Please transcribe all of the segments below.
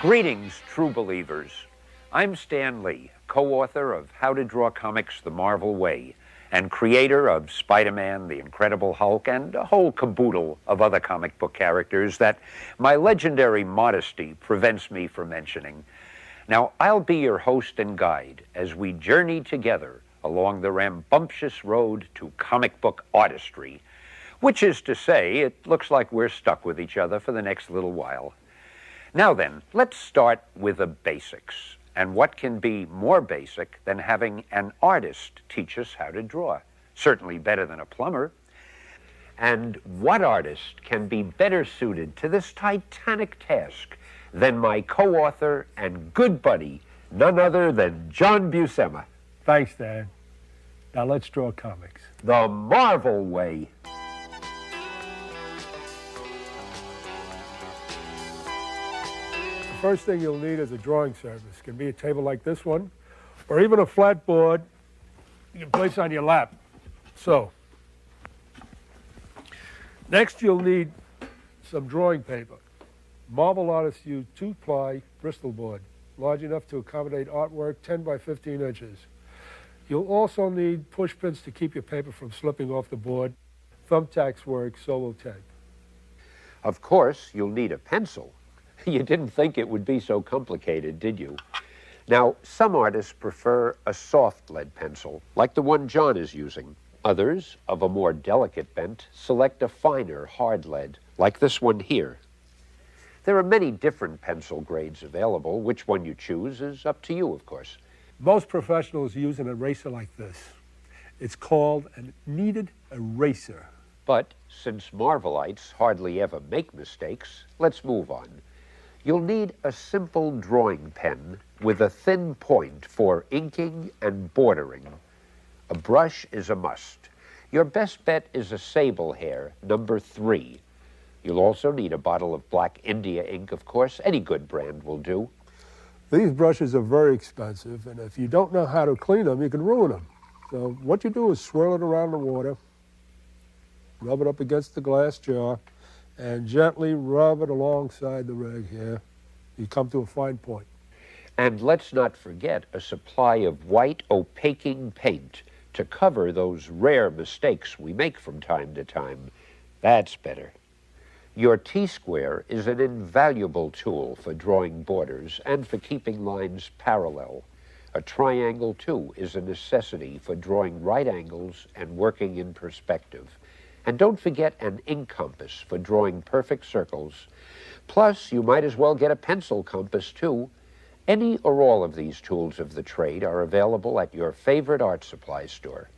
Greetings, true believers. I'm Stan Lee, co-author of How to Draw Comics the Marvel Way, and creator of Spider-Man, the Incredible Hulk, and a whole caboodle of other comic book characters that my legendary modesty prevents me from mentioning. Now, I'll be your host and guide as we journey together along the rambunctious road to comic book artistry, which is to say, it looks like we're stuck with each other for the next little while. Now then, let's start with the basics. And what can be more basic than having an artist teach us how to draw? Certainly better than a plumber. And what artist can be better suited to this titanic task than my co-author and good buddy, none other than John Buscema. Thanks, Dan. Now let's draw comics. The Marvel Way. First thing you'll need is a drawing surface. It can be a table like this one, or even a flat board you can place on your lap. So, next you'll need some drawing paper. Marvel artists use 2-ply Bristol board, large enough to accommodate artwork 10 by 15 inches. You'll also need push pins to keep your paper from slipping off the board. Thumbtacks work, so will tape. Of course, you'll need a pencil. You didn't think it would be so complicated, did you? Now, some artists prefer a soft lead pencil, like the one John is using. Others, of a more delicate bent, select a finer hard lead, like this one here. There are many different pencil grades available. Which one you choose is up to you, of course. Most professionals use an eraser like this. It's called a kneaded eraser. But since Marvelites hardly ever make mistakes, let's move on. You'll need a simple drawing pen with a thin point for inking and bordering. A brush is a must. Your best bet is a sable hair, number 3. You'll also need a bottle of black India ink, of course. Any good brand will do. These brushes are very expensive, and if you don't know how to clean them, you can ruin them. So what you do is swirl it around the water, rub it up against the glass jar, and gently rub it alongside the rag here. You come to a fine point. And let's not forget a supply of white opaquing paint to cover those rare mistakes we make from time to time. That's better. Your T-square is an invaluable tool for drawing borders and for keeping lines parallel. A triangle, too, is a necessity for drawing right angles and working in perspective. And don't forget an ink compass for drawing perfect circles. Plus, you might as well get a pencil compass, too. Any or all of these tools of the trade are available at your favorite art supply store.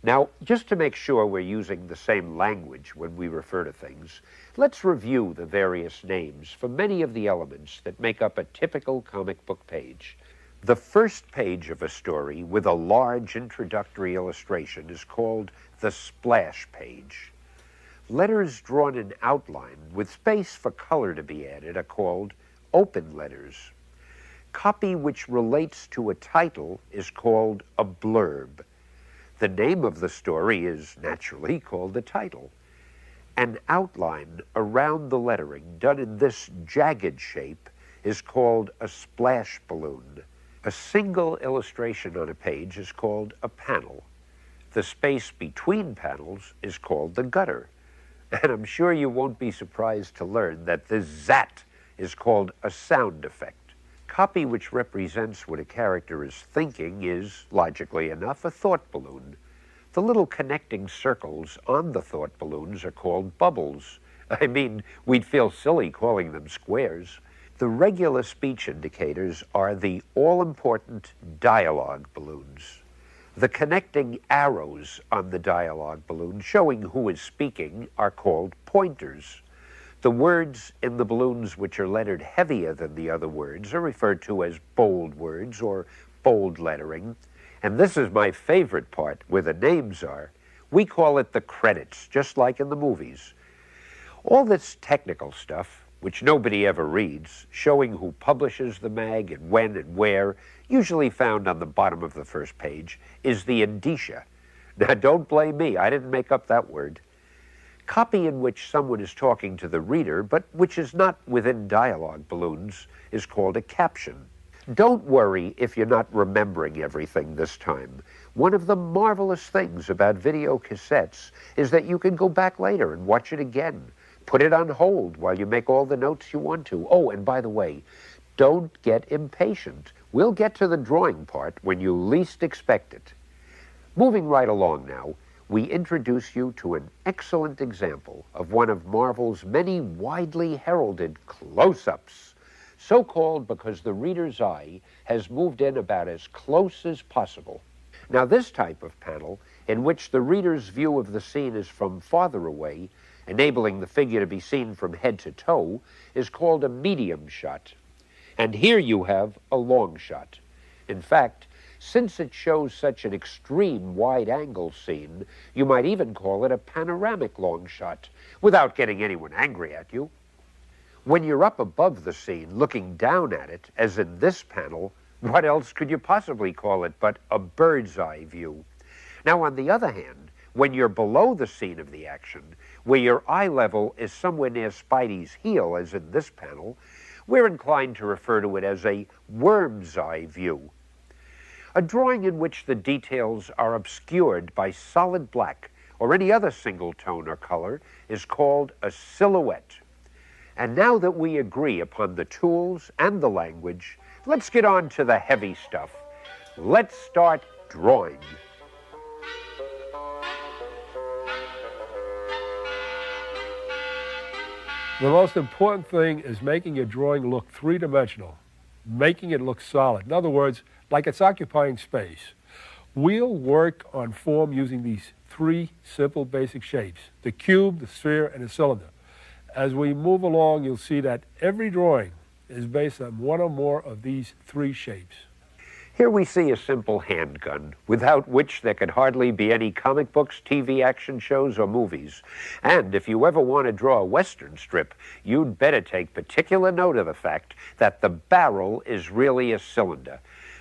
Now, just to make sure we're using the same language when we refer to things, let's review the various names for many of the elements that make up a typical comic book page. The first page of a story with a large introductory illustration is called the splash page. Letters drawn in outline with space for color to be added are called open letters. Copy which relates to a title is called a blurb. The name of the story is naturally called the title. An outline around the lettering done in this jagged shape is called a splash balloon. A single illustration on a page is called a panel. The space between panels is called the gutter. And I'm sure you won't be surprised to learn that this zat is called a sound effect. Copy which represents what a character is thinking is, logically enough, a thought balloon. The little connecting circles on the thought balloons are called bubbles. I mean, we'd feel silly calling them squares. The regular speech indicators are the all-important dialogue balloons. The connecting arrows on the dialogue balloon showing who is speaking are called pointers. The words in the balloons which are lettered heavier than the other words are referred to as bold words or bold lettering. And this is my favorite part, where the names are. We call it the credits, just like in the movies. All this technical stuff, which nobody ever reads, showing who publishes the mag and when and where, usually found on the bottom of the first page, is the indicia. Now, don't blame me. I didn't make up that word. Copy in which someone is talking to the reader, but which is not within dialogue balloons, is called a caption. Don't worry if you're not remembering everything this time. One of the marvelous things about video cassettes is that you can go back later and watch it again. Put it on hold while you make all the notes you want to. Oh, and by the way, don't get impatient. We'll get to the drawing part when you least expect it. Moving right along now, we introduce you to an excellent example of one of Marvel's many widely heralded close-ups, so-called because the reader's eye has moved in about as close as possible. Now, this type of panel, in which the reader's view of the scene is from farther away, enabling the figure to be seen from head to toe, is called a medium shot. And here you have a long shot. In fact, since it shows such an extreme wide-angle scene, you might even call it a panoramic long shot, without getting anyone angry at you. When you're up above the scene, looking down at it, as in this panel, what else could you possibly call it but a bird's-eye view? Now, on the other hand, when you're below the scene of the action, where your eye level is somewhere near Spidey's heel, as in this panel, we're inclined to refer to it as a worm's eye view. A drawing in which the details are obscured by solid black or any other single tone or color is called a silhouette. And now that we agree upon the tools and the language, let's get on to the heavy stuff. Let's start drawing. The most important thing is making your drawing look three-dimensional, making it look solid. In other words, like it's occupying space. We'll work on form using these three simple basic shapes: the cube, the sphere, and the cylinder. As we move along, you'll see that every drawing is based on one or more of these three shapes. Here we see a simple handgun, without which there could hardly be any comic books, TV action shows, or movies. And if you ever want to draw a Western strip, you'd better take particular note of the fact that the barrel is really a cylinder.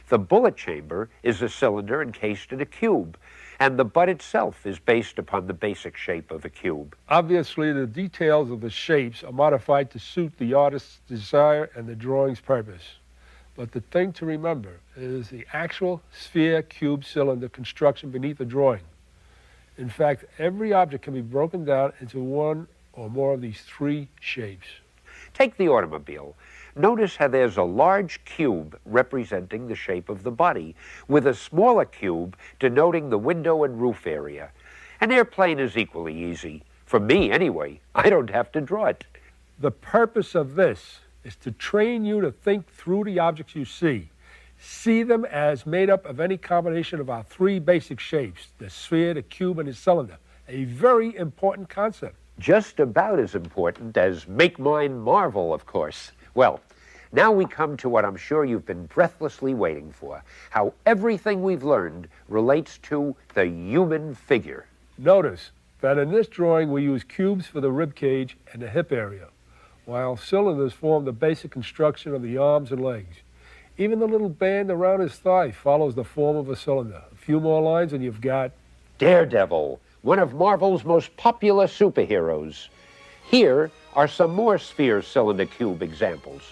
The bullet chamber is a cylinder encased in a cube, and the butt itself is based upon the basic shape of a cube. Obviously, the details of the shapes are modified to suit the artist's desire and the drawing's purpose. But the thing to remember is the actual sphere, cube, cylinder construction beneath the drawing. In fact, every object can be broken down into one or more of these three shapes. Take the automobile. Notice how there's a large cube representing the shape of the body, with a smaller cube denoting the window and roof area. An airplane is equally easy. For me, anyway. I don't have to draw it. The purpose of this is to train you to think through the objects you see. See them as made up of any combination of our three basic shapes: the sphere, the cube, and the cylinder. A very important concept. Just about as important as make mine marvel, of course. Well, now we come to what I'm sure you've been breathlessly waiting for: how everything we've learned relates to the human figure. Notice that in this drawing we use cubes for the rib cage and the hip area, while cylinders form the basic construction of the arms and legs. Even the little band around his thigh follows the form of a cylinder. A few more lines and you've got Daredevil, one of Marvel's most popular superheroes. Here are some more sphere, cylinder, cube examples.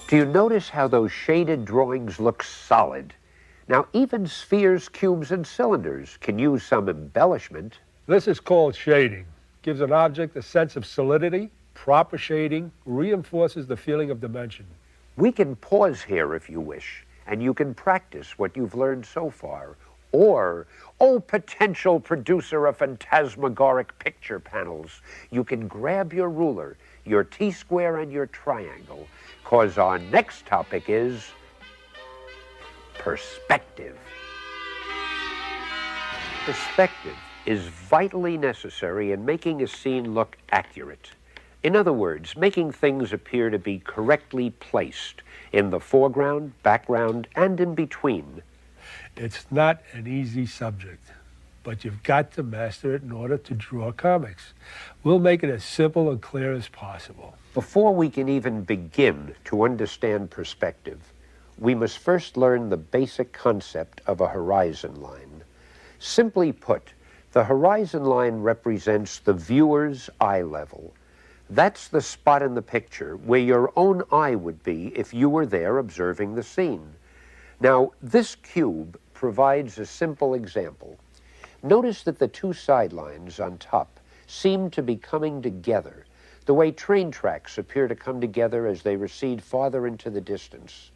Do you notice how those shaded drawings look solid? Now, even spheres, cubes, and cylinders can use some embellishment. This is called shading. Gives an object a sense of solidity. Proper shading reinforces the feeling of dimension. We can pause here if you wish, and you can practice what you've learned so far. Or, oh, potential producer of phantasmagoric picture panels, you can grab your ruler, your T-square, and your triangle, because our next topic is perspective. Perspective is vitally necessary in making a scene look accurate. In other words, making things appear to be correctly placed in the foreground, background, and in between. It's not an easy subject, but you've got to master it in order to draw comics. We'll make it as simple and clear as possible. Before we can even begin to understand perspective, we must first learn the basic concept of a horizon line. Simply put, the horizon line represents the viewer's eye level. That's the spot in the picture where your own eye would be if you were there observing the scene. Now, this cube provides a simple example. Notice that the two sidelines on top seem to be coming together, the way train tracks appear to come together as they recede farther into the distance.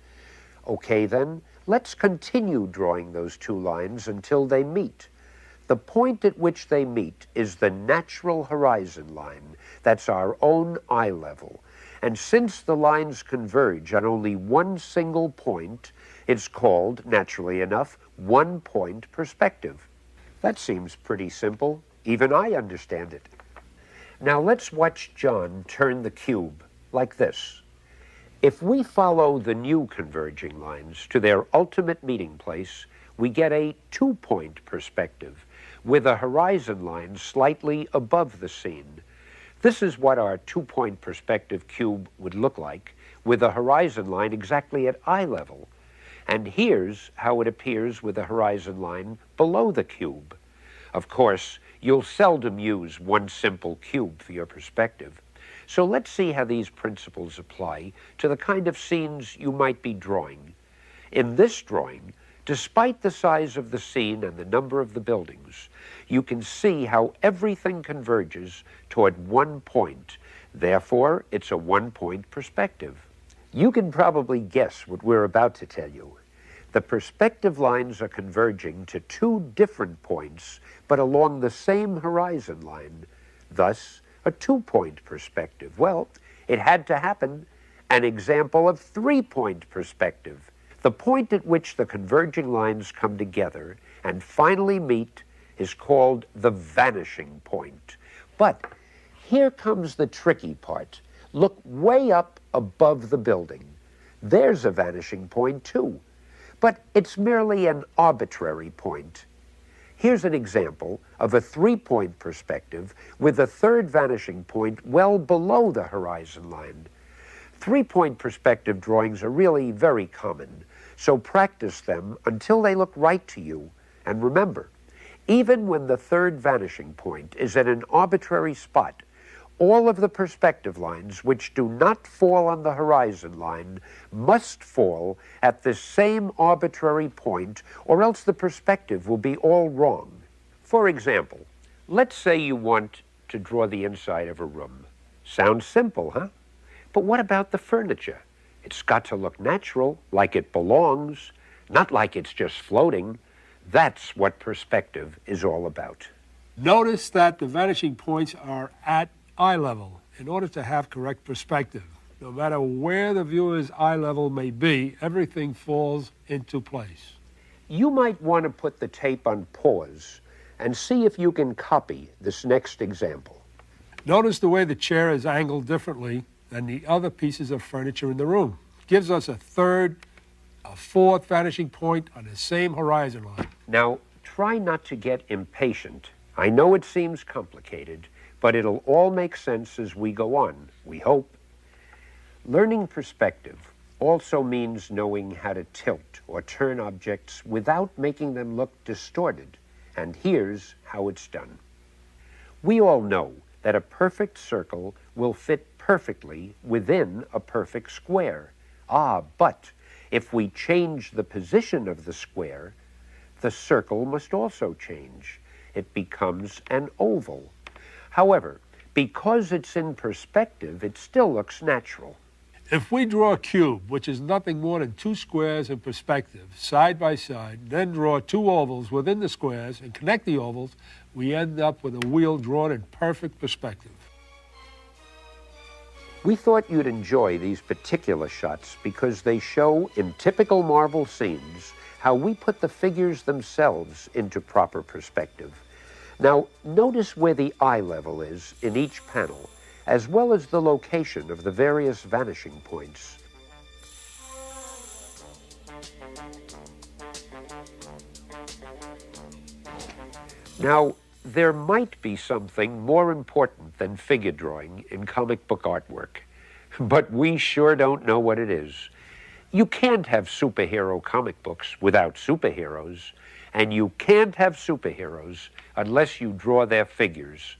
Okay then, let's continue drawing those two lines until they meet. The point at which they meet is the natural horizon line. That's our own eye level. And since the lines converge on only one single point, it's called, naturally enough, one-point perspective. That seems pretty simple. Even I understand it. Now let's watch John turn the cube like this. If we follow the new converging lines to their ultimate meeting place, we get a two-point perspective, with a horizon line slightly above the scene. This is what our two-point perspective cube would look like, with a horizon line exactly at eye level. And here's how it appears with a horizon line below the cube. Of course, you'll seldom use one simple cube for your perspective. So let's see how these principles apply to the kind of scenes you might be drawing. In this drawing, despite the size of the scene and the number of the buildings, you can see how everything converges toward one point. Therefore, it's a one-point perspective. You can probably guess what we're about to tell you. The perspective lines are converging to two different points, but along the same horizon line. Thus, a two-point perspective. Well, it had to happen. An example of three-point perspective. The point at which the converging lines come together and finally meet is called the vanishing point. But here comes the tricky part. Look way up above the building. There's a vanishing point too, but it's merely an arbitrary point. Here's an example of a three-point perspective with a third vanishing point well below the horizon line. Three-point perspective drawings are really very common, so practice them until they look right to you. And remember, even when the third vanishing point is at an arbitrary spot, all of the perspective lines which do not fall on the horizon line must fall at the same arbitrary point, or else the perspective will be all wrong. For example, let's say you want to draw the inside of a room. Sounds simple, huh? But what about the furniture? It's got to look natural, like it belongs, not like it's just floating. That's what perspective is all about. Notice that the vanishing points are at eye level in order to have correct perspective. No matter where the viewer's eye level may be, everything falls into place. You might want to put the tape on pause and see if you can copy this next example. Notice the way the chair is angled differently than the other pieces of furniture in the room. It gives us a third, a fourth vanishing point on the same horizon line. Now, try not to get impatient. I know it seems complicated, but it'll all make sense as we go on, we hope. Learning perspective also means knowing how to tilt or turn objects without making them look distorted. And here's how it's done. We all know that a perfect circle will fit perfectly within a perfect square. But if we change the position of the square, the circle must also change. It becomes an oval. However, because it's in perspective, it still looks natural. If we draw a cube, which is nothing more than two squares in perspective, side by side, then draw two ovals within the squares and connect the ovals, we end up with a wheel drawn in perfect perspective. We thought you'd enjoy these particular shots because they show, in typical Marvel scenes, how we put the figures themselves into proper perspective. Now, notice where the eye level is in each panel, as well as the location of the various vanishing points. Now, there might be something more important than figure drawing in comic book artwork, but we sure don't know what it is. You can't have superhero comic books without superheroes, and you can't have superheroes unless you draw their figures.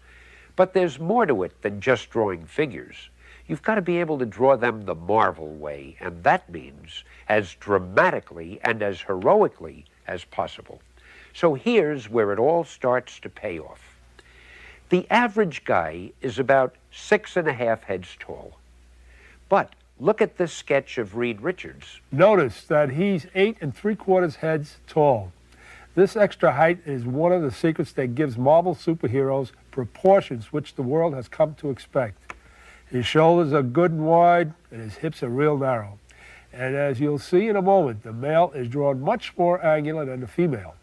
But there's more to it than just drawing figures. You've got to be able to draw them the Marvel way, and that means as dramatically and as heroically as possible. So here's where it all starts to pay off. The average guy is about 6.5 heads tall. But look at this sketch of Reed Richards. Notice that he's 8 3/4 heads tall. This extra height is one of the secrets that gives Marvel superheroes proportions which the world has come to expect. His shoulders are good and wide, and his hips are real narrow. And as you'll see in a moment, the male is drawn much more angular than the female.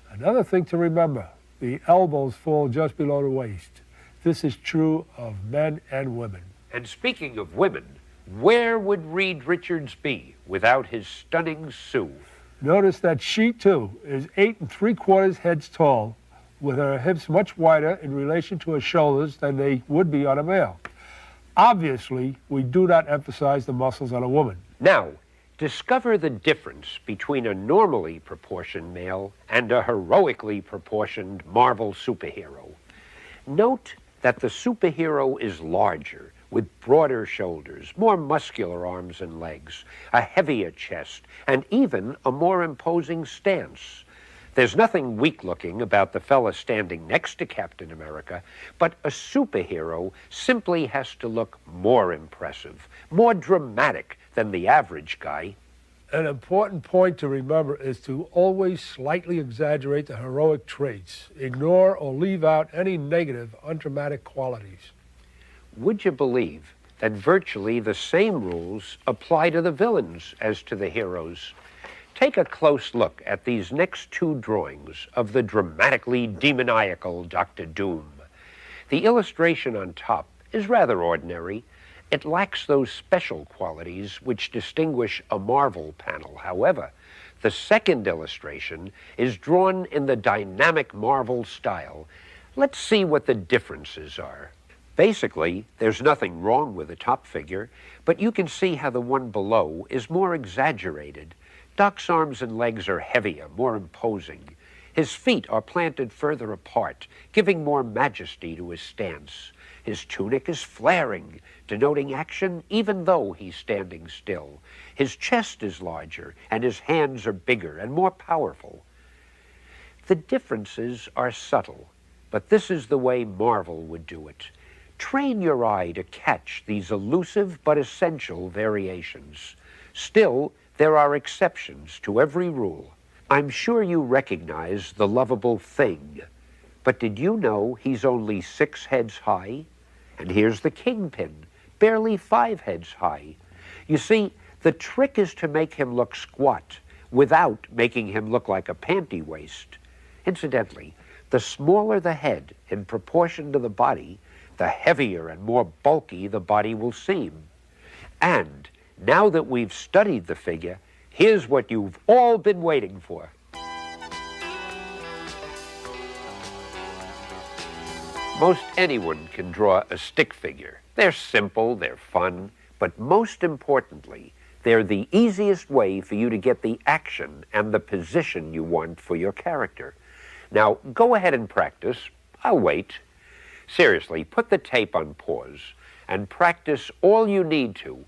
Another thing to remember, the elbows fall just below the waist. This is true of men and women. And speaking of women, where would Reed Richards be without his stunning Sue? Notice that she, too, is 8 3/4 heads tall, with her hips much wider in relation to her shoulders than they would be on a male. Obviously, we do not emphasize the muscles on a woman. Now, discover the difference between a normally proportioned male and a heroically proportioned Marvel superhero. Note that the superhero is larger, with broader shoulders, more muscular arms and legs, a heavier chest, and even a more imposing stance. There's nothing weak-looking about the fella standing next to Captain America, but a superhero simply has to look more impressive, more dramatic than the average guy. An important point to remember is to always slightly exaggerate the heroic traits. Ignore or leave out any negative, undramatic qualities. Would you believe that virtually the same rules apply to the villains as to the heroes? Take a close look at these next two drawings of the dramatically demoniacal Dr. Doom. The illustration on top is rather ordinary. It lacks those special qualities which distinguish a Marvel panel. However, the second illustration is drawn in the dynamic Marvel style. Let's see what the differences are. Basically, there's nothing wrong with the top figure, but you can see how the one below is more exaggerated. Doc's arms and legs are heavier, more imposing. His feet are planted further apart, giving more majesty to his stance. His tunic is flaring, denoting action even though he's standing still. His chest is larger, and his hands are bigger and more powerful. The differences are subtle, but this is the way Marvel would do it. Train your eye to catch these elusive but essential variations. Still, there are exceptions to every rule. I'm sure you recognize the lovable Thing, but did you know he's only 6 heads high? And here's the Kingpin, barely 5 heads high. You see, the trick is to make him look squat without making him look like a panty waist. Incidentally, the smaller the head in proportion to the body, the heavier and more bulky the body will seem. And now that we've studied the figure, here's what you've all been waiting for. Most anyone can draw a stick figure. They're simple, they're fun, but most importantly, they're the easiest way for you to get the action and the position you want for your character. Now, go ahead and practice. I'll wait. Seriously, put the tape on pause and practice all you need to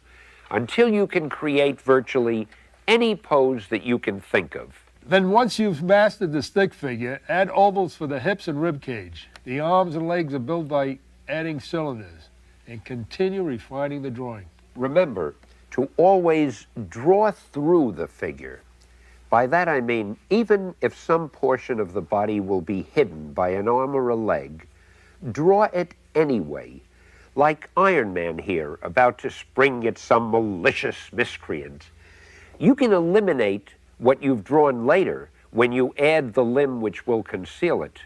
until you can create virtually any pose that you can think of. Then once you've mastered the stick figure, add ovals for the hips and rib cage. The arms and legs are built by adding cylinders, and continue refining the drawing. Remember to always draw through the figure. By that I mean, even if some portion of the body will be hidden by an arm or a leg, draw it anyway, like Iron Man here, about to spring at some malicious miscreant. You can eliminate what you've drawn later when you add the limb which will conceal it,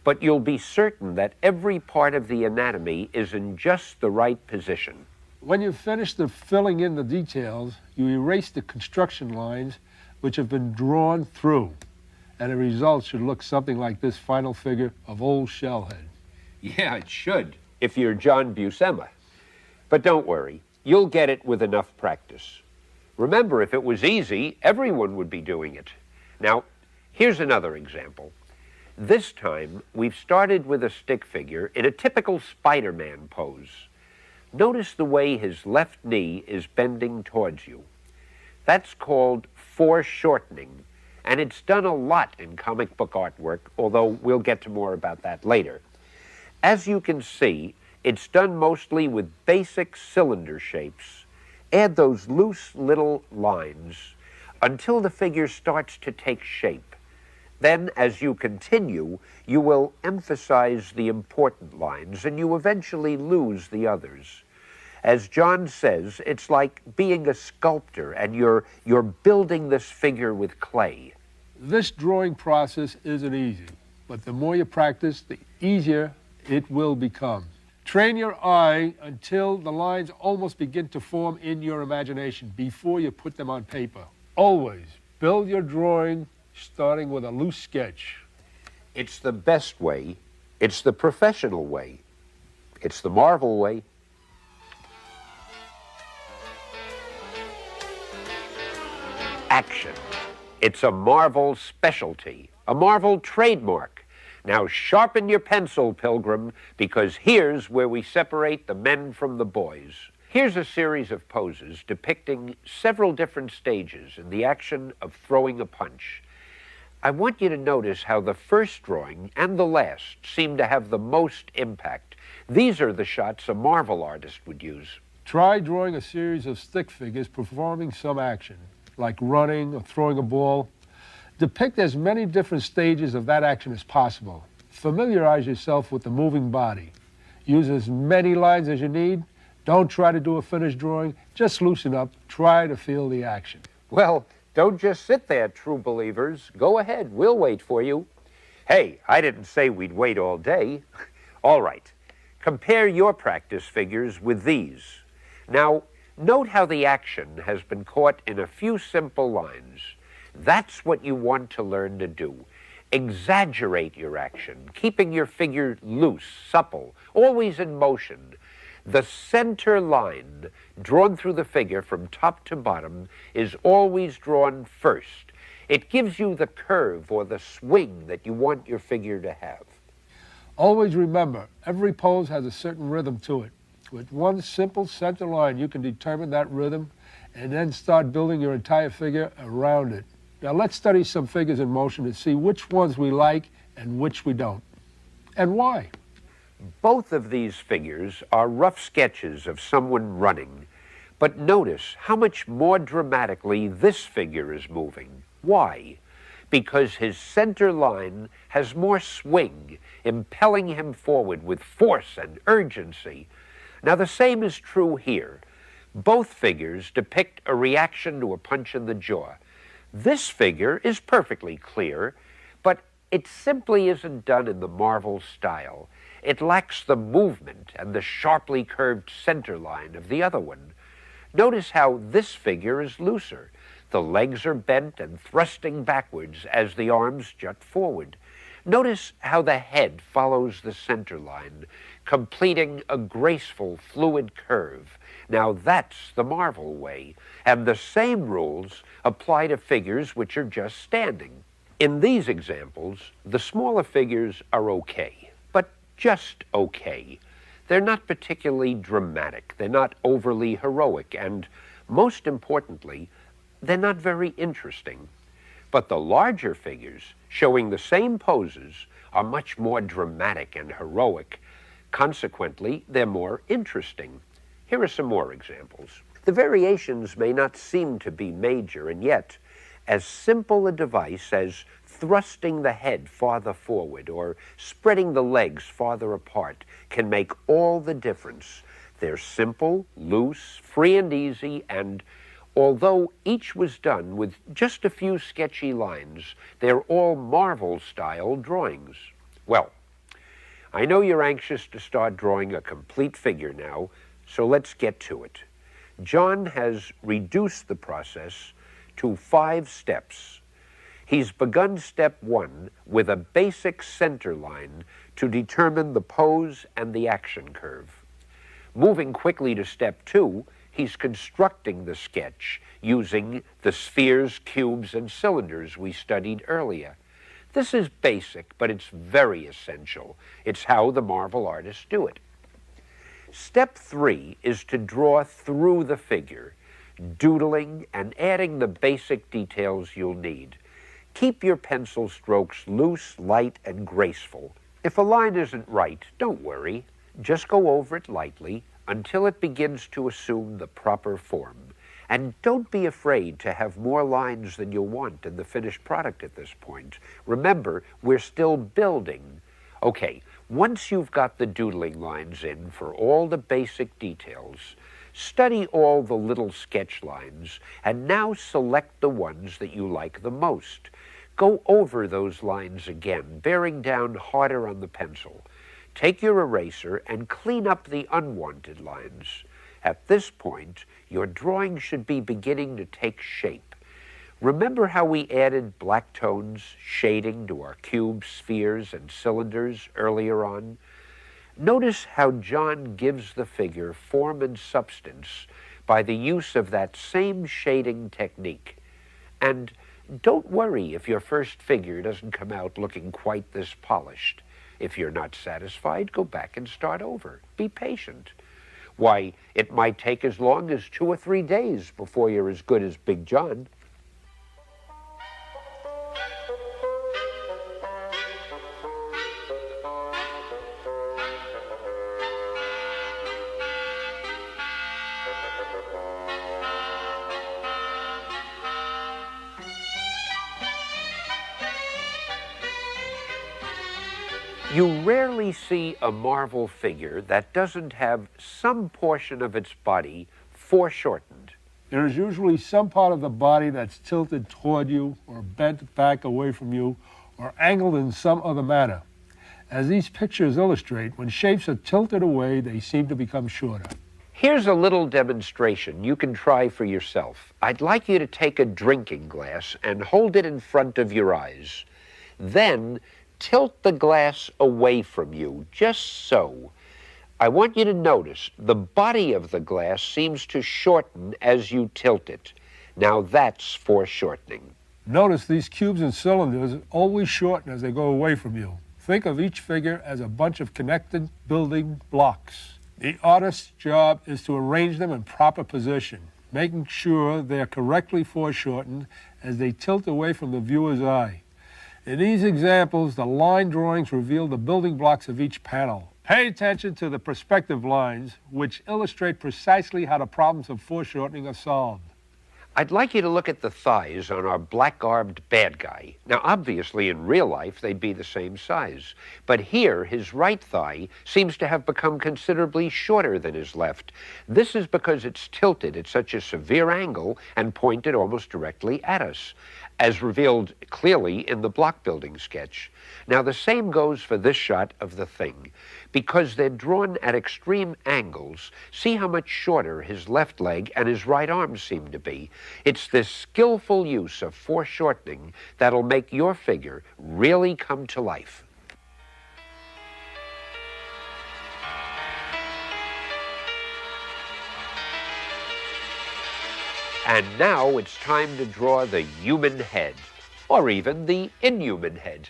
but you'll be certain that every part of the anatomy is in just the right position. When you've finished filling in the details, you erase the construction lines which have been drawn through. and the result should look something like this final figure of old Shellhead. Yeah, it should, if you're John Buscema. But don't worry, you'll get it with enough practice. Remember, if it was easy, everyone would be doing it. Now, here's another example. This time, we've started with a stick figure in a typical Spider-Man pose. Notice the way his left knee is bending towards you. That's called foreshortening, and it's done a lot in comic book artwork, although we'll get to more about that later. As you can see, it's done mostly with basic cylinder shapes. Add those loose little lines until the figure starts to take shape. Then, as you continue, you will emphasize the important lines, and you eventually lose the others. As John says, it's like being a sculptor, and you're building this figure with clay. This drawing process isn't easy, but the more you practice, the easier it will become. Train your eye until the lines almost begin to form in your imagination before you put them on paper. Always build your drawing starting with a loose sketch. It's the best way. It's the professional way. It's the Marvel way. Action. It's a Marvel specialty, a Marvel trademark. Now sharpen your pencil, Pilgrim, because here's where we separate the men from the boys. Here's a series of poses depicting several different stages in the action of throwing a punch. I want you to notice how the first drawing and the last seem to have the most impact. These are the shots a Marvel artist would use. Try drawing a series of stick figures performing some action, like running or throwing a ball. Depict as many different stages of that action as possible. Familiarize yourself with the moving body. Use as many lines as you need. Don't try to do a finished drawing. Just loosen up. Try to feel the action. Well, don't just sit there, true believers. Go ahead. We'll wait for you. Hey, I didn't say we'd wait all day. All right. Compare your practice figures with these. Now, note how the action has been caught in a few simple lines. That's what you want to learn to do. Exaggerate your action, keeping your figure loose, supple, always in motion. The center line drawn through the figure from top to bottom is always drawn first. It gives you the curve or the swing that you want your figure to have. Always remember, every pose has a certain rhythm to it. With one simple center line, you can determine that rhythm and then start building your entire figure around it. Now let's study some figures in motion to see which ones we like and which we don't. And why? Both of these figures are rough sketches of someone running, but notice how much more dramatically this figure is moving. Why? Because his center line has more swing, impelling him forward with force and urgency. Now the same is true here. Both figures depict a reaction to a punch in the jaw. This figure is perfectly clear, but it simply isn't done in the Marvel style. It lacks the movement and the sharply curved center line of the other one. Notice how this figure is looser. The legs are bent and thrusting backwards as the arms jut forward. Notice how the head follows the center line, completing a graceful, fluid curve. Now that's the Marvel way, and the same rules apply to figures which are just standing. In these examples, the smaller figures are okay, but just okay. They're not particularly dramatic, they're not overly heroic, and most importantly, they're not very interesting. But the larger figures, showing the same poses, are much more dramatic and heroic. Consequently, they're more interesting. Here are some more examples. The variations may not seem to be major, and yet, as simple a device as thrusting the head farther forward or spreading the legs farther apart can make all the difference. They're simple, loose, free and easy, and although each was done with just a few sketchy lines, they're all Marvel-style drawings. Well, I know you're anxious to start drawing a complete figure now, so let's get to it. John has reduced the process to 5 steps. He's begun step 1 with a basic center line to determine the pose and the action curve. Moving quickly to step 2, he's constructing the sketch using the spheres, cubes, and cylinders we studied earlier. This is basic, but it's very essential. It's how the Marvel artists do it. Step 3 is to draw through the figure, doodling and adding the basic details you'll need. Keep your pencil strokes loose, light, and graceful. If a line isn't right, don't worry. Just go over it lightly until it begins to assume the proper form. And don't be afraid to have more lines than you'll want in the finished product at this point. Remember, we're still building. Okay, once you've got the doodling lines in for all the basic details, study all the little sketch lines and now select the ones that you like the most. Go over those lines again, bearing down harder on the pencil. Take your eraser and clean up the unwanted lines. At this point, your drawing should be beginning to take shape. Remember how we added black tones, shading to our cubes, spheres, and cylinders earlier on? Notice how John gives the figure form and substance by the use of that same shading technique. And don't worry if your first figure doesn't come out looking quite this polished. If you're not satisfied, go back and start over. Be patient. Why, it might take as long as 2 or 3 days before you're as good as Big John. You rarely see a Marvel figure that doesn't have some portion of its body foreshortened. There is usually some part of the body that's tilted toward you or bent back away from you or angled in some other manner. As these pictures illustrate, when shapes are tilted away, they seem to become shorter. Here's a little demonstration you can try for yourself. I'd like you to take a drinking glass and hold it in front of your eyes. Then tilt the glass away from you, just so. I want you to notice the body of the glass seems to shorten as you tilt it. Now that's foreshortening. Notice these cubes and cylinders always shorten as they go away from you. Think of each figure as a bunch of connected building blocks. The artist's job is to arrange them in proper position, making sure they are correctly foreshortened as they tilt away from the viewer's eye. In these examples, the line drawings reveal the building blocks of each panel. Pay attention to the perspective lines, which illustrate precisely how the problems of foreshortening are solved. I'd like you to look at the thighs on our black-garbed bad guy. Now, obviously, in real life, they'd be the same size. But here, his right thigh seems to have become considerably shorter than his left. This is because it's tilted at such a severe angle and pointed almost directly at us, as revealed clearly in the block building sketch. Now, the same goes for this shot of the thing. Because they're drawn at extreme angles, see how much shorter his left leg and his right arm seem to be. It's this skillful use of foreshortening that'll make your figure really come to life. And now it's time to draw the human head, or even the inhuman head.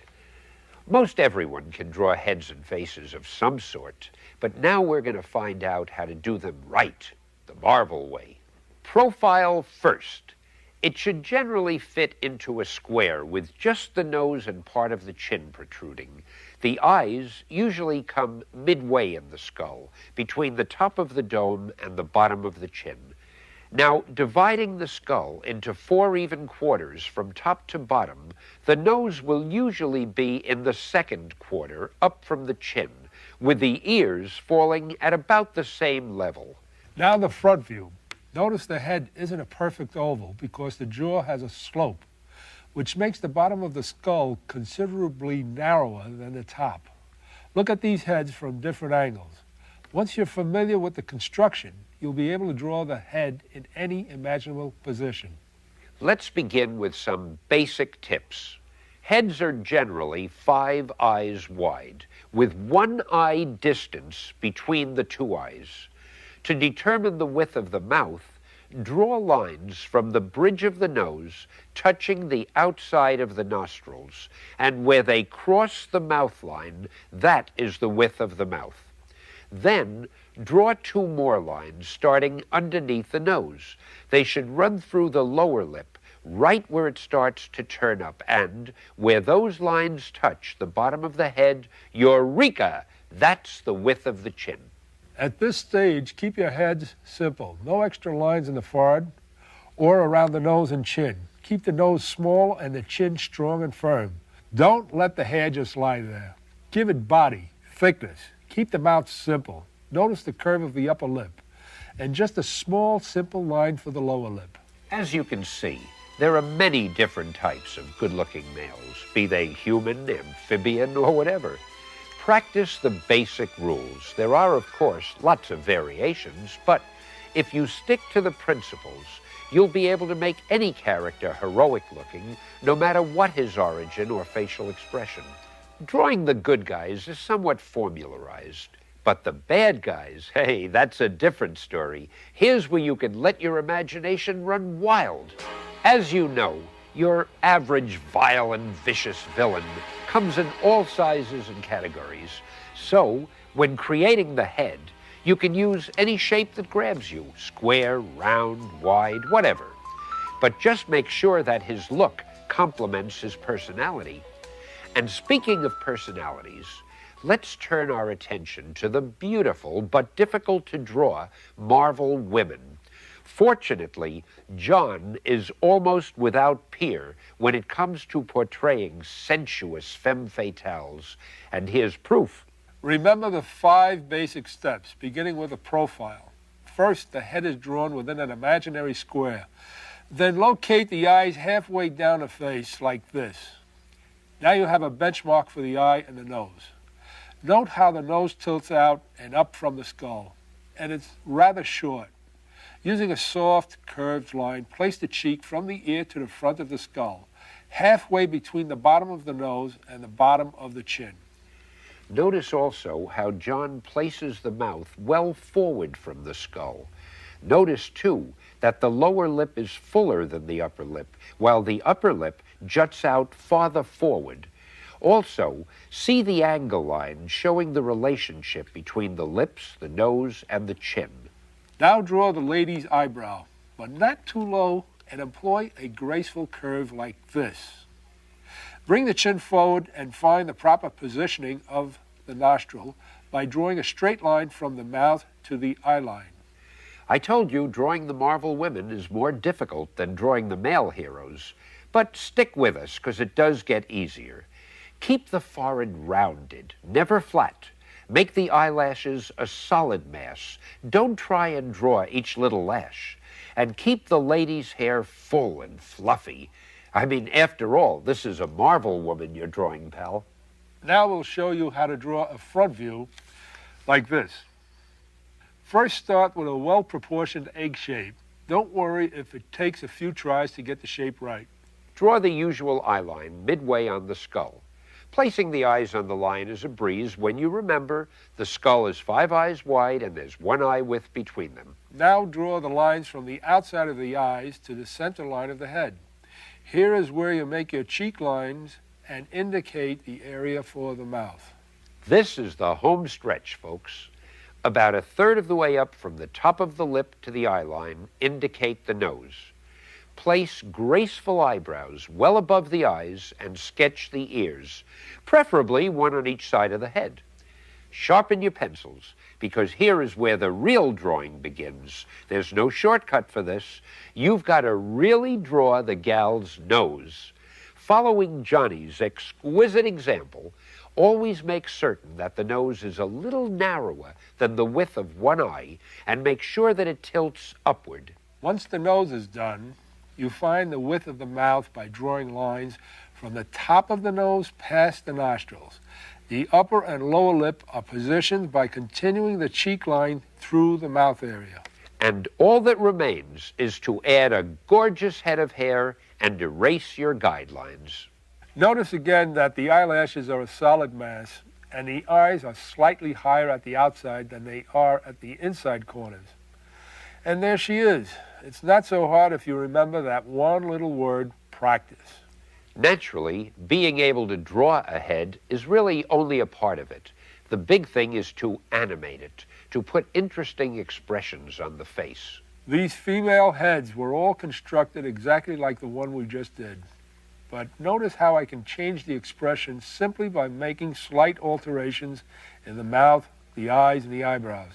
Most everyone can draw heads and faces of some sort, but now we're going to find out how to do them right, the Marvel way. Profile first. It should generally fit into a square with just the nose and part of the chin protruding. The eyes usually come midway in the skull, between the top of the dome and the bottom of the chin. Now, dividing the skull into 4 even quarters from top to bottom, the nose will usually be in the second quarter, up from the chin, with the ears falling at about the same level. Now the front view. Notice the head isn't a perfect oval because the jaw has a slope, which makes the bottom of the skull considerably narrower than the top. Look at these heads from different angles. Once you're familiar with the construction, you'll be able to draw the head in any imaginable position. Let's begin with some basic tips. Heads are generally 5 eyes wide, with 1 eye distance between the 2 eyes. To determine the width of the mouth, draw lines from the bridge of the nose touching the outside of the nostrils, and where they cross the mouth line, that is the width of the mouth. Then, draw 2 more lines starting underneath the nose. They should run through the lower lip, right where it starts to turn up, and where those lines touch the bottom of the head, eureka! That's the width of the chin. At this stage, keep your heads simple. No extra lines in the forehead or around the nose and chin. Keep the nose small and the chin strong and firm. Don't let the hair just lie there. Give it body, thickness. Keep the mouth simple. Notice the curve of the upper lip, and just a small, simple line for the lower lip. As you can see, there are many different types of good-looking males, be they human, amphibian, or whatever. Practice the basic rules. There are, of course, lots of variations, but if you stick to the principles, you'll be able to make any character heroic-looking, no matter what his origin or facial expression. Drawing the good guys is somewhat formularized, but the bad guys, hey, that's a different story. Here's where you can let your imagination run wild. As you know, your average vile and vicious villain comes in all sizes and categories. So, when creating the head, you can use any shape that grabs you, square, round, wide, whatever. But just make sure that his look complements his personality. And speaking of personalities, let's turn our attention to the beautiful but difficult to draw Marvel women. Fortunately, John is almost without peer when it comes to portraying sensuous femme fatales, and here's proof. Remember the 5 basic steps, beginning with a profile. First, the head is drawn within an imaginary square. Then locate the eyes halfway down the face like this. Now you have a benchmark for the eye and the nose. Note how the nose tilts out and up from the skull, and it's rather short. Using a soft, curved line, place the cheek from the ear to the front of the skull, halfway between the bottom of the nose and the bottom of the chin. Notice also how John places the mouth well forward from the skull. Notice, too, that the lower lip is fuller than the upper lip, while the upper lip juts out farther forward. Also, see the angle line showing the relationship between the lips, the nose, and the chin. Now draw the lady's eyebrow, but not too low, and employ a graceful curve like this. Bring the chin forward and find the proper positioning of the nostril by drawing a straight line from the mouth to the eye line. I told you drawing the Marvel women is more difficult than drawing the male heroes, but stick with us because it does get easier. Keep the forehead rounded, never flat. Make the eyelashes a solid mass. Don't try and draw each little lash. And keep the lady's hair full and fluffy. I mean, after all, this is a Marvel woman you're drawing, pal. Now we'll show you how to draw a front view like this. First, start with a well-proportioned egg shape. Don't worry if it takes a few tries to get the shape right. Draw the usual eye line midway on the skull. Placing the eyes on the line is a breeze when you remember the skull is 5 eyes wide and there's 1 eye width between them. Now draw the lines from the outside of the eyes to the center line of the head. Here is where you make your cheek lines and indicate the area for the mouth. This is the home stretch, folks. About 1/3 of the way up from the top of the lip to the eye line, indicate the nose. Place graceful eyebrows well above the eyes and sketch the ears, preferably one on each side of the head. Sharpen your pencils, because here is where the real drawing begins. There's no shortcut for this. You've got to really draw the gal's nose. Following Johnny's exquisite example, always make certain that the nose is a little narrower than the width of 1 eye, and make sure that it tilts upward. Once the nose is done, you find the width of the mouth by drawing lines from the top of the nose past the nostrils. The upper and lower lip are positioned by continuing the cheek line through the mouth area. And all that remains is to add a gorgeous head of hair and erase your guidelines. Notice again that the eyelashes are a solid mass, and the eyes are slightly higher at the outside than they are at the inside corners. And there she is. It's not so hard if you remember that one little word, practice. Naturally, being able to draw a head is really only a part of it. The big thing is to animate it, to put interesting expressions on the face. These female heads were all constructed exactly like the one we just did. But notice how I can change the expression simply by making slight alterations in the mouth, the eyes, and the eyebrows.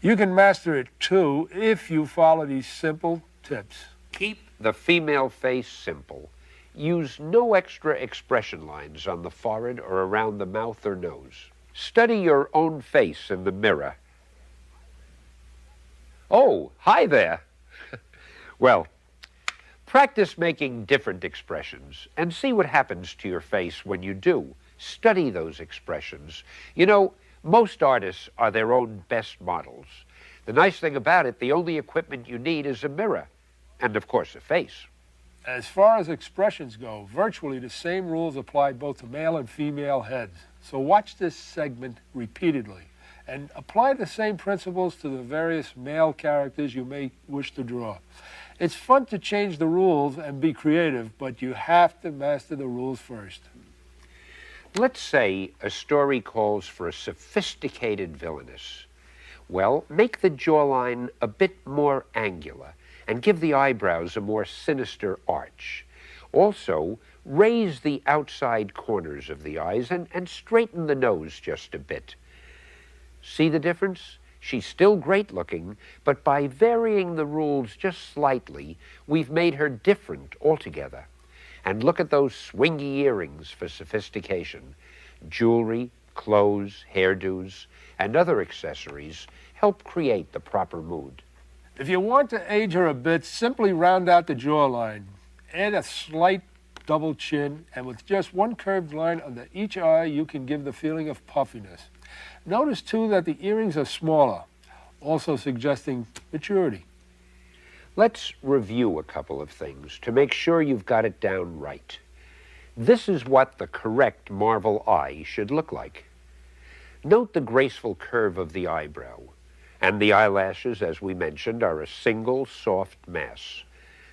You can master it too if you follow these simple tips. Keep the female face simple. Use no extra expression lines on the forehead or around the mouth or nose. Study your own face in the mirror. Oh, hi there. Well, practice making different expressions and see what happens to your face when you do. Study those expressions. You know, most artists are their own best models. The nice thing about it, the only equipment you need is a mirror and, of course, a face. As far as expressions go, virtually the same rules apply both to male and female heads. So watch this segment repeatedly and apply the same principles to the various male characters you may wish to draw. It's fun to change the rules and be creative, but you have to master the rules first. Let's say a story calls for a sophisticated villainess. Well, make the jawline a bit more angular and give the eyebrows a more sinister arch. Also, raise the outside corners of the eyes and straighten the nose just a bit. See the difference? She's still great looking, but by varying the rules just slightly, we've made her different altogether. And look at those swingy earrings for sophistication. Jewelry, clothes, hairdos, and other accessories help create the proper mood. If you want to age her a bit, simply round out the jawline. Add a slight double chin, and with just one curved line under each eye, you can give the feeling of puffiness. Notice, too, that the earrings are smaller, also suggesting maturity. Let's review a couple of things to make sure you've got it down right. This is what the correct Marvel eye should look like. Note the graceful curve of the eyebrow. And the eyelashes, as we mentioned, are a single soft mass.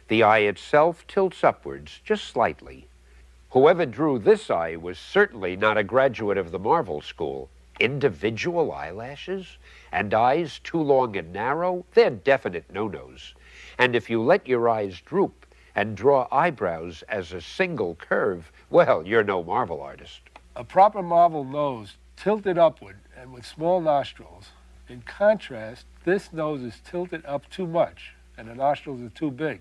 The eye itself tilts upwards just slightly. Whoever drew this eye was certainly not a graduate of the Marvel School. Individual eyelashes and eyes too long and narrow, they're definite no-nos. And if you let your eyes droop and draw eyebrows as a single curve, well, you're no Marvel artist. A proper Marvel nose tilted upward and with small nostrils. In contrast, this nose is tilted up too much, and the nostrils are too big.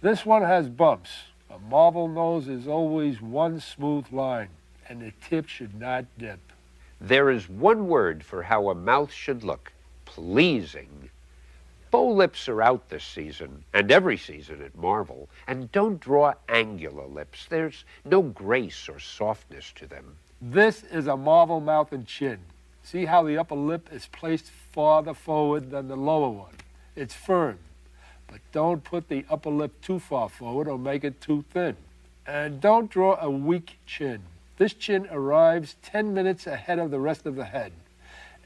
This one has bumps. A Marvel nose is always one smooth line, and the tip should not dip. There is one word for how a mouth should look: pleasing. Bow lips are out this season, and every season at Marvel, and don't draw angular lips. There's no grace or softness to them. This is a Marvel mouth and chin. See how the upper lip is placed farther forward than the lower one. It's firm, but don't put the upper lip too far forward or make it too thin. And don't draw a weak chin. This chin arrives 10 minutes ahead of the rest of the head.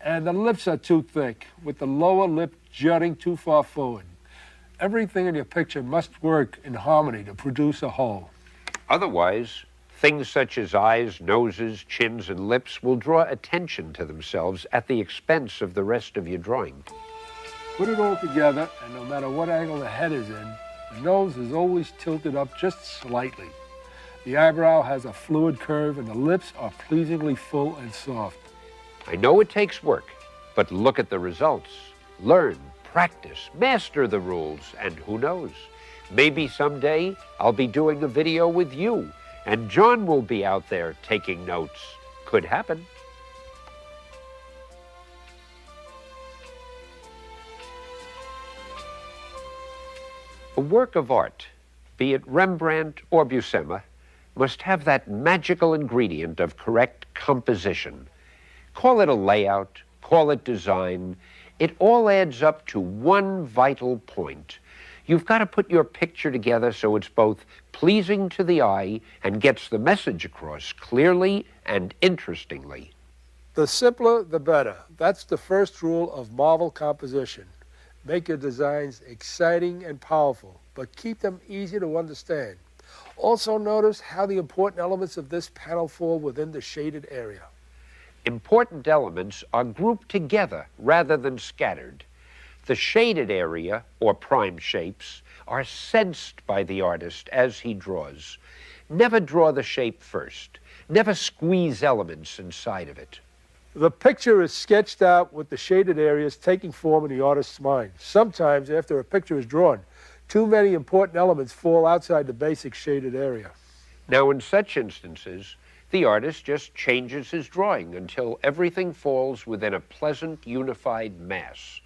And the lips are too thick, with the lower lip jutting too far forward. Everything in your picture must work in harmony to produce a whole. Otherwise, things such as eyes, noses, chins, and lips will draw attention to themselves at the expense of the rest of your drawing. Put it all together, and no matter what angle the head is in, the nose is always tilted up just slightly. The eyebrow has a fluid curve, and the lips are pleasingly full and soft. I know it takes work, but look at the results. Learn, practice, master the rules, and who knows? Maybe someday I'll be doing a video with you, and John will be out there taking notes. Could happen. A work of art, be it Rembrandt or Buscema, must have that magical ingredient of correct composition. Call it a layout, call it design. It all adds up to one vital point. You've got to put your picture together so it's both pleasing to the eye and gets the message across clearly and interestingly. The simpler, the better. That's the first rule of Marvel composition. Make your designs exciting and powerful, but keep them easy to understand. Also notice how the important elements of this panel fall within the shaded area. Important elements are grouped together rather than scattered. The shaded area, or prime shapes, are sensed by the artist as he draws. Never draw the shape first. Never squeeze elements inside of it. The picture is sketched out with the shaded areas taking form in the artist's mind. Sometimes, after a picture is drawn, too many important elements fall outside the basic shaded area. Now, in such instances, the artist just changes his drawing until everything falls within a pleasant, unified mass.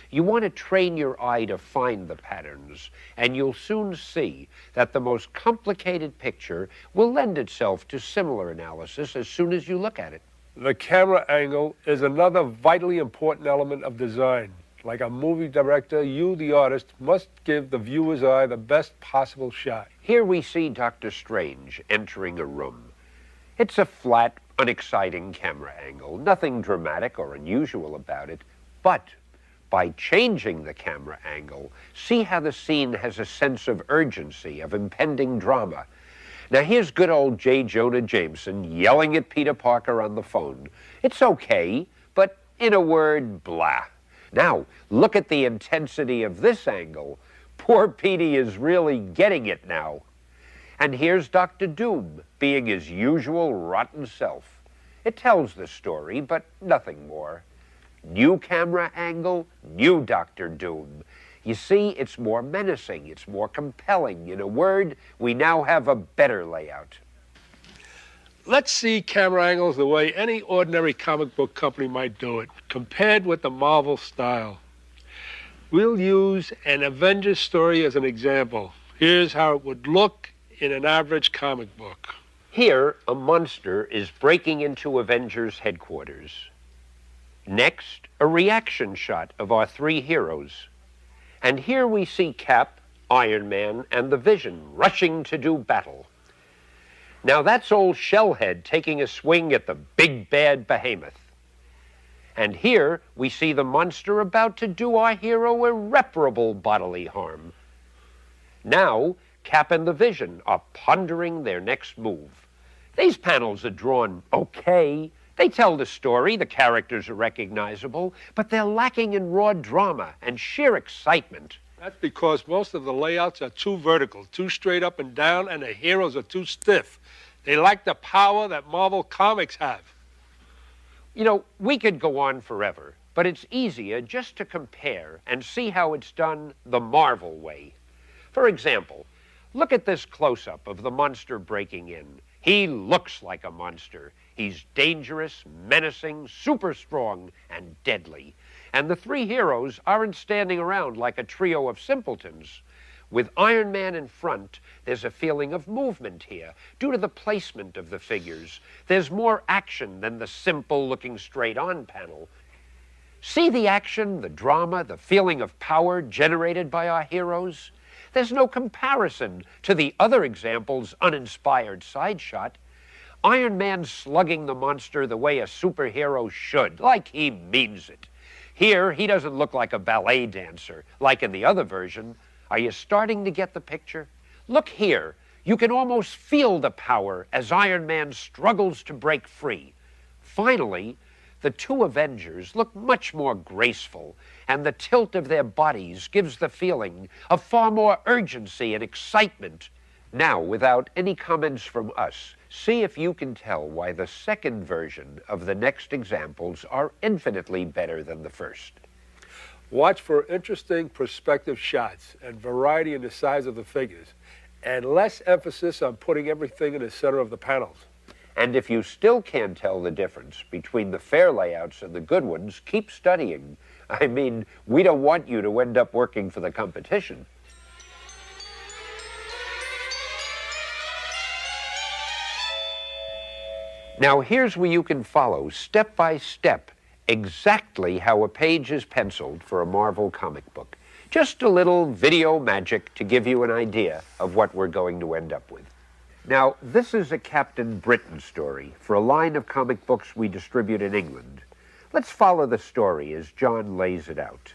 You want to train your eye to find the patterns, and you'll soon see that the most complicated picture will lend itself to similar analysis as soon as you look at it. The camera angle is another vitally important element of design. Like a movie director, you, the artist, must give the viewer's eye the best possible shot. Here we see Dr. Strange entering a room. It's a flat, unexciting camera angle, nothing dramatic or unusual about it, but by changing the camera angle, see how the scene has a sense of urgency, of impending drama. Now here's good old J. Jonah Jameson yelling at Peter Parker on the phone. It's okay, but in a word, blah. Now, look at the intensity of this angle. Poor Petey is really getting it now. And here's Dr. Doom, being his usual rotten self. It tells the story, but nothing more. New camera angle, new Dr. Doom. You see, it's more menacing, it's more compelling. In a word, we now have a better layout. Let's see camera angles the way any ordinary comic book company might do it, compared with the Marvel style. We'll use an Avengers story as an example. Here's how it would look in an average comic book. Here, a monster is breaking into Avengers headquarters. Next, a reaction shot of our three heroes. And here we see Cap, Iron Man, and the Vision rushing to do battle. Now that's old Shellhead taking a swing at the big bad behemoth. And here we see the monster about to do our hero irreparable bodily harm. Now, Cap and the Vision are pondering their next move. These panels are drawn okay. They tell the story, the characters are recognizable, but they're lacking in raw drama and sheer excitement. That's because most of the layouts are too vertical, too straight up and down, and the heroes are too stiff. They lack the power that Marvel Comics have. You know, we could go on forever, but it's easier just to compare and see how it's done the Marvel way. For example, look at this close-up of the monster breaking in. He looks like a monster. He's dangerous, menacing, super strong, and deadly. And the three heroes aren't standing around like a trio of simpletons. With Iron Man in front, there's a feeling of movement here due to the placement of the figures. There's more action than the simple-looking straight-on panel. See the action, the drama, the feeling of power generated by our heroes? There's no comparison to the other example's uninspired side shot. Iron Man slugging the monster the way a superhero should, like he means it. Here, he doesn't look like a ballet dancer, like in the other version. Are you starting to get the picture? Look here. You can almost feel the power as Iron Man struggles to break free. Finally, the two Avengers look much more graceful, and the tilt of their bodies gives the feeling of far more urgency and excitement. Now, without any comments from us, see if you can tell why the second version of the next examples are infinitely better than the first. Watch for interesting perspective shots and variety in the size of the figures, and less emphasis on putting everything in the center of the panels. And if you still can't tell the difference between the fair layouts and the good ones, keep studying. I mean, we don't want you to end up working for the competition. Now here's where you can follow step by step exactly how a page is penciled for a Marvel comic book. Just a little video magic to give you an idea of what we're going to end up with. Now, this is a Captain Britain story for a line of comic books we distribute in England. Let's follow the story as John lays it out.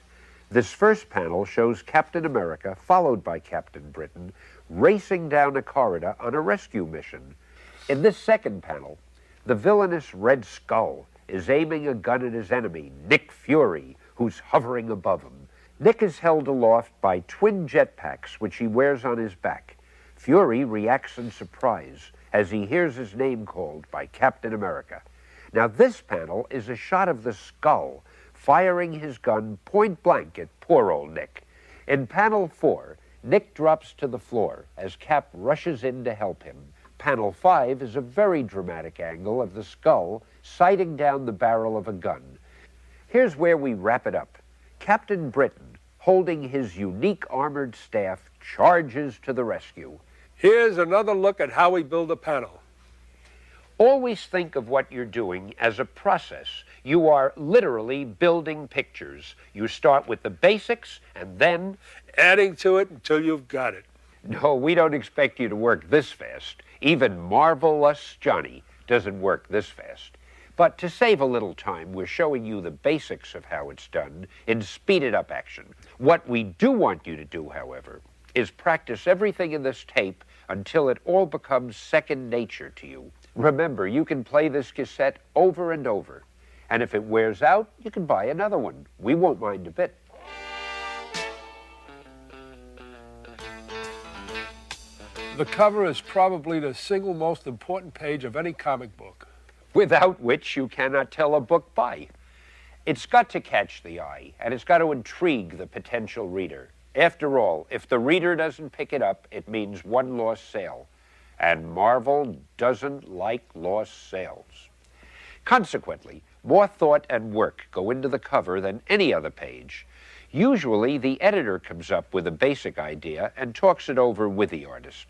This first panel shows Captain America, followed by Captain Britain, racing down a corridor on a rescue mission. In this second panel, the villainous Red Skull is aiming a gun at his enemy, Nick Fury, who's hovering above him. Nick is held aloft by twin jetpacks, which he wears on his back. Fury reacts in surprise as he hears his name called by Captain America. Now, this panel is a shot of the Skull firing his gun point blank at poor old Nick. In panel 4, Nick drops to the floor as Cap rushes in to help him. Panel 5 is a very dramatic angle of the Skull sighting down the barrel of a gun. Here's where we wrap it up. Captain Britain, holding his unique armored staff, charges to the rescue. Here's another look at how we build a panel. Always think of what you're doing as a process. You are literally building pictures. You start with the basics and then adding to it until you've got it. No, we don't expect you to work this fast. Even Marvelous Johnny doesn't work this fast. But to save a little time, we're showing you the basics of how it's done in speeded up action. What we do want you to do, however, is practice everything in this tape until it all becomes second nature to you. Remember, you can play this cassette over and over. And if it wears out, you can buy another one. We won't mind a bit. The cover is probably the single most important page of any comic book, without which you cannot tell a book by. It's got to catch the eye, and it's got to intrigue the potential reader. After all, if the reader doesn't pick it up, it means one lost sale. And Marvel doesn't like lost sales. Consequently, more thought and work go into the cover than any other page. Usually, the editor comes up with a basic idea and talks it over with the artist.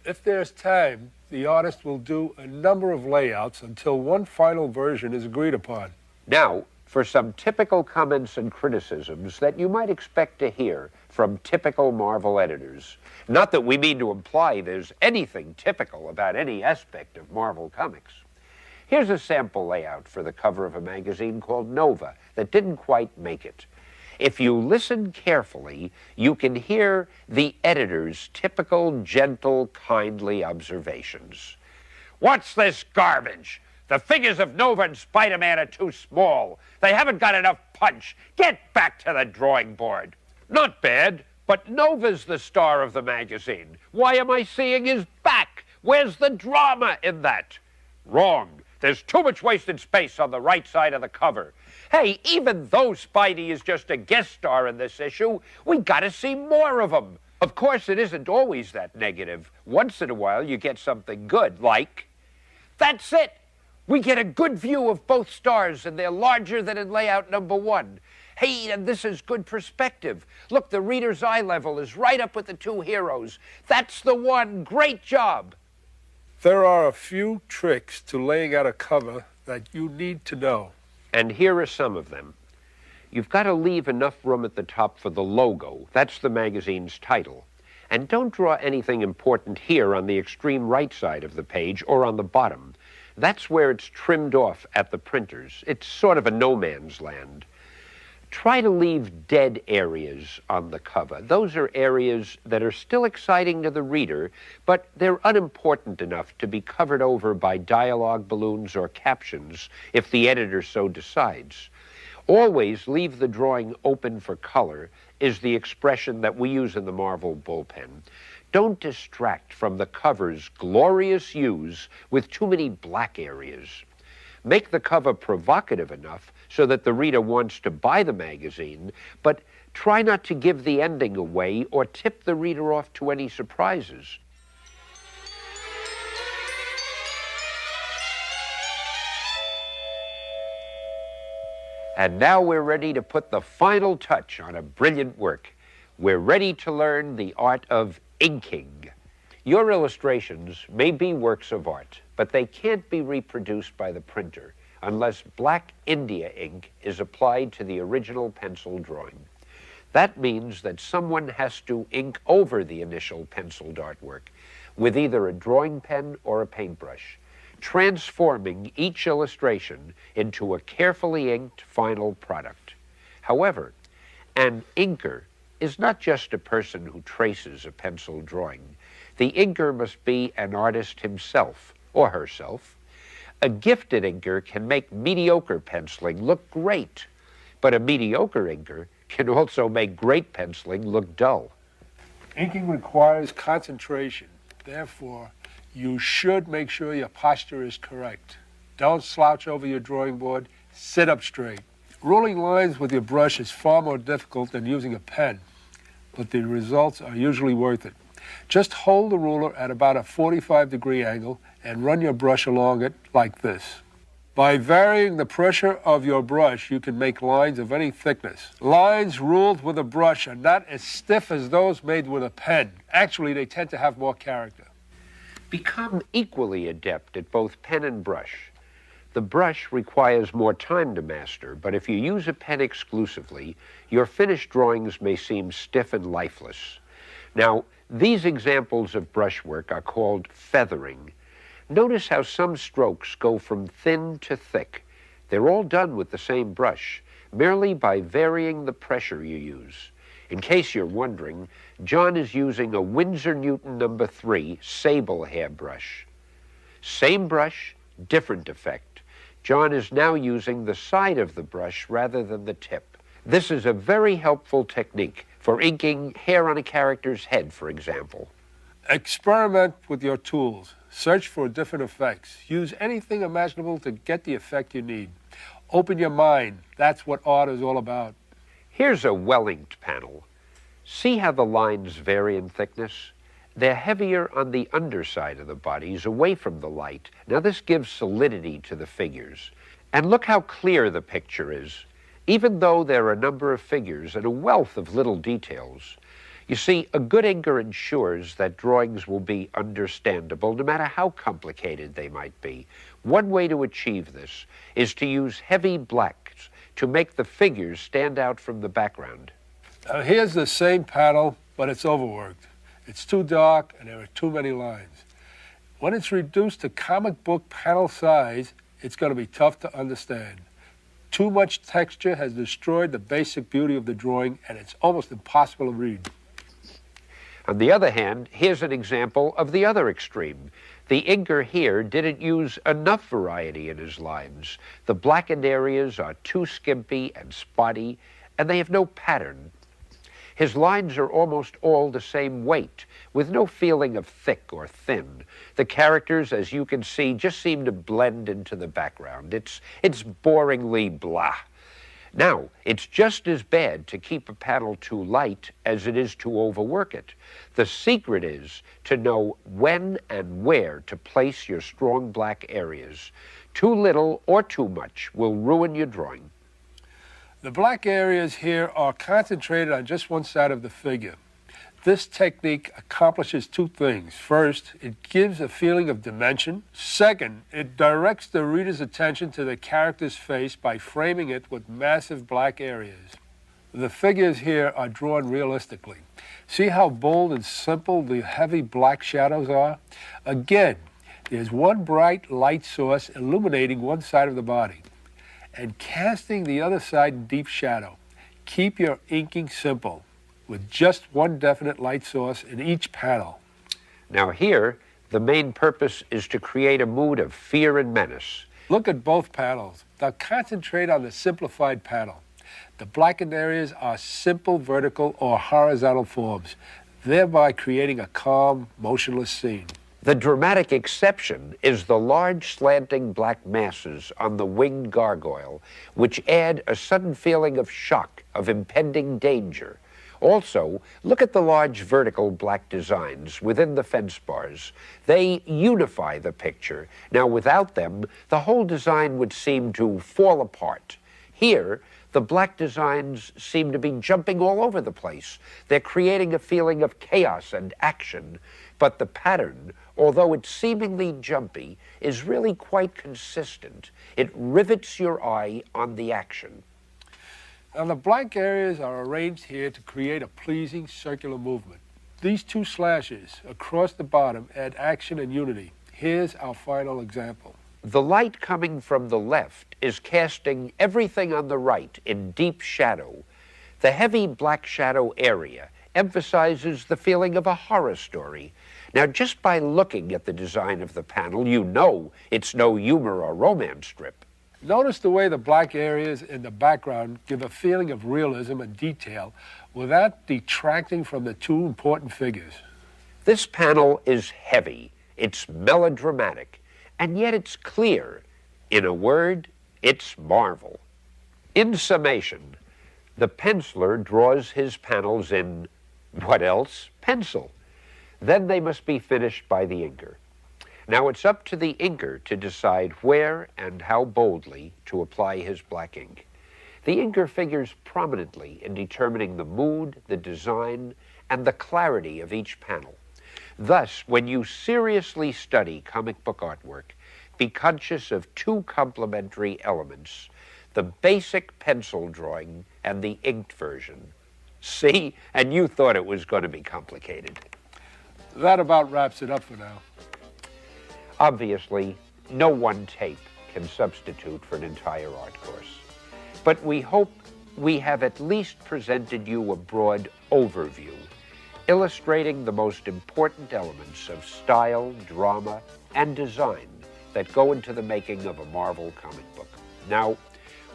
If there's time, the artist will do a number of layouts until one final version is agreed upon. Now, for some typical comments and criticisms that you might expect to hear from typical Marvel editors. Not that we mean to imply there's anything typical about any aspect of Marvel Comics. Here's a sample layout for the cover of a magazine called Nova that didn't quite make it. If you listen carefully, you can hear the editor's typical, gentle, kindly observations. What's this garbage? The figures of Nova and Spider-Man are too small. They haven't got enough punch. Get back to the drawing board. Not bad, but Nova's the star of the magazine. Why am I seeing his back? Where's the drama in that? Wrong. There's too much wasted space on the right side of the cover. Hey, even though Spidey is just a guest star in this issue, we gotta see more of him. Of course, it isn't always that negative. Once in a while, you get something good, like... That's it! We get a good view of both stars, and they're larger than in layout number 1. Hey, and this is good perspective. Look, the reader's eye level is right up with the two heroes. That's the one. Great job. There are a few tricks to laying out a cover that you need to know. And here are some of them. You've got to leave enough room at the top for the logo. That's the magazine's title. And don't draw anything important here on the extreme right side of the page or on the bottom. That's where it's trimmed off at the printers. It's sort of a no man's land. Try to leave dead areas on the cover. Those are areas that are still exciting to the reader, but they're unimportant enough to be covered over by dialogue balloons or captions if the editor so decides. Always leave the drawing open for color is the expression that we use in the Marvel bullpen. Don't distract from the cover's glorious hues with too many black areas. Make the cover provocative enough so that the reader wants to buy the magazine, but try not to give the ending away or tip the reader off to any surprises. And now we're ready to put the final touch on a brilliant work. We're ready to learn the art of inking. Your illustrations may be works of art, but they can't be reproduced by the printer unless black India ink is applied to the original pencil drawing. That means that someone has to ink over the initial penciled artwork with either a drawing pen or a paintbrush, transforming each illustration into a carefully inked final product. However, an inker is not just a person who traces a pencil drawing. The inker must be an artist himself or herself. A gifted inker can make mediocre penciling look great, but a mediocre inker can also make great penciling look dull. Inking requires concentration. Therefore, you should make sure your posture is correct. Don't slouch over your drawing board. Sit up straight. Ruling lines with your brush is far more difficult than using a pen, but the results are usually worth it. Just hold the ruler at about a 45-degree angle and run your brush along it like this. By varying the pressure of your brush, you can make lines of any thickness. Lines ruled with a brush are not as stiff as those made with a pen. Actually, they tend to have more character. Become equally adept at both pen and brush. The brush requires more time to master, but if you use a pen exclusively, your finished drawings may seem stiff and lifeless. Now, these examples of brushwork are called feathering. Notice how some strokes go from thin to thick. They're all done with the same brush, merely by varying the pressure you use. In case you're wondering, John is using a Winsor Newton No. 3 sable hairbrush. Same brush, different effect. John is now using the side of the brush rather than the tip. This is a very helpful technique for inking hair on a character's head, for example. Experiment with your tools. Search for different effects. Use anything imaginable to get the effect you need. Open your mind. That's what art is all about. Here's a well-inked panel. See how the lines vary in thickness? They're heavier on the underside of the bodies, away from the light. Now this gives solidity to the figures. And look how clear the picture is, even though there are a number of figures and a wealth of little details. You see, a good inker ensures that drawings will be understandable, no matter how complicated they might be. One way to achieve this is to use heavy blacks to make the figures stand out from the background. Now here's the same panel, but it's overworked. It's too dark and there are too many lines. When it's reduced to comic book panel size, it's going to be tough to understand. Too much texture has destroyed the basic beauty of the drawing, and it's almost impossible to read. On the other hand, here's an example of the other extreme. The inker here didn't use enough variety in his lines. The blackened areas are too skimpy and spotty, and they have no pattern. His lines are almost all the same weight, with no feeling of thick or thin. The characters, as you can see, just seem to blend into the background. It's boringly blah. Now, it's just as bad to keep a panel too light as it is to overwork it. The secret is to know when and where to place your strong black areas. Too little or too much will ruin your drawing. The black areas here are concentrated on just one side of the figure. This technique accomplishes two things. First, it gives a feeling of dimension. Second, it directs the reader's attention to the character's face by framing it with massive black areas. The figures here are drawn realistically. See how bold and simple the heavy black shadows are? Again, there's one bright light source illuminating one side of the body and casting the other side in deep shadow. Keep your inking simple, with just one definite light source in each panel. Now here, the main purpose is to create a mood of fear and menace. Look at both panels. Now concentrate on the simplified panel. The blackened areas are simple vertical or horizontal forms, thereby creating a calm, motionless scene. The dramatic exception is the large slanting black masses on the winged gargoyle, which add a sudden feeling of shock, of impending danger. Also, look at the large vertical black designs within the fence bars. They unify the picture. Now, without them, the whole design would seem to fall apart. Here, the black designs seem to be jumping all over the place. They're creating a feeling of chaos and action, but the pattern, although it's seemingly jumpy, is really quite consistent. It rivets your eye on the action. Now the blank areas are arranged here to create a pleasing circular movement. These two slashes across the bottom add action and unity. Here's our final example. The light coming from the left is casting everything on the right in deep shadow. The heavy black shadow area emphasizes the feeling of a horror story. Now, just by looking at the design of the panel, you know it's no humor or romance strip. Notice the way the black areas in the background give a feeling of realism and detail without detracting from the two important figures. This panel is heavy, it's melodramatic, and yet it's clear. In a word, it's marvel. In summation, the penciler draws his panels in, what else? Pencil. Then they must be finished by the inker. Now it's up to the inker to decide where and how boldly to apply his black ink. The inker figures prominently in determining the mood, the design, and the clarity of each panel. Thus, when you seriously study comic book artwork, be conscious of two complementary elements: the basic pencil drawing and the inked version. See? And you thought it was going to be complicated. That about wraps it up for now. Obviously, no one tape can substitute for an entire art course. But we hope we have at least presented you a broad overview, illustrating the most important elements of style, drama, and design that go into the making of a Marvel comic book. Now,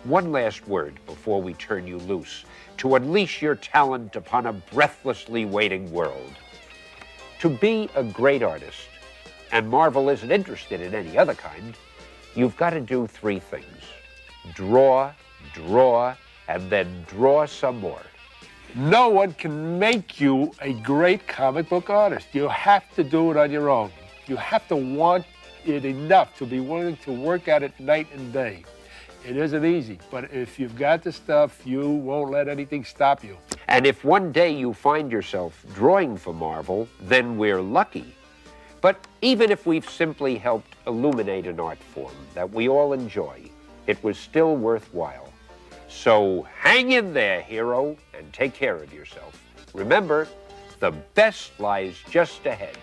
one last word before we turn you loose to unleash your talent upon a breathlessly waiting world. To be a great artist, and Marvel isn't interested in any other kind, you've got to do three things: draw, draw, and then draw some more. No one can make you a great comic book artist. You have to do it on your own. You have to want it enough to be willing to work at it night and day. It isn't easy, but if you've got the stuff, you won't let anything stop you. And if one day you find yourself drawing for Marvel, then we're lucky. But even if we've simply helped illuminate an art form that we all enjoy, it was still worthwhile. So hang in there, hero, and take care of yourself. Remember, the best lies just ahead.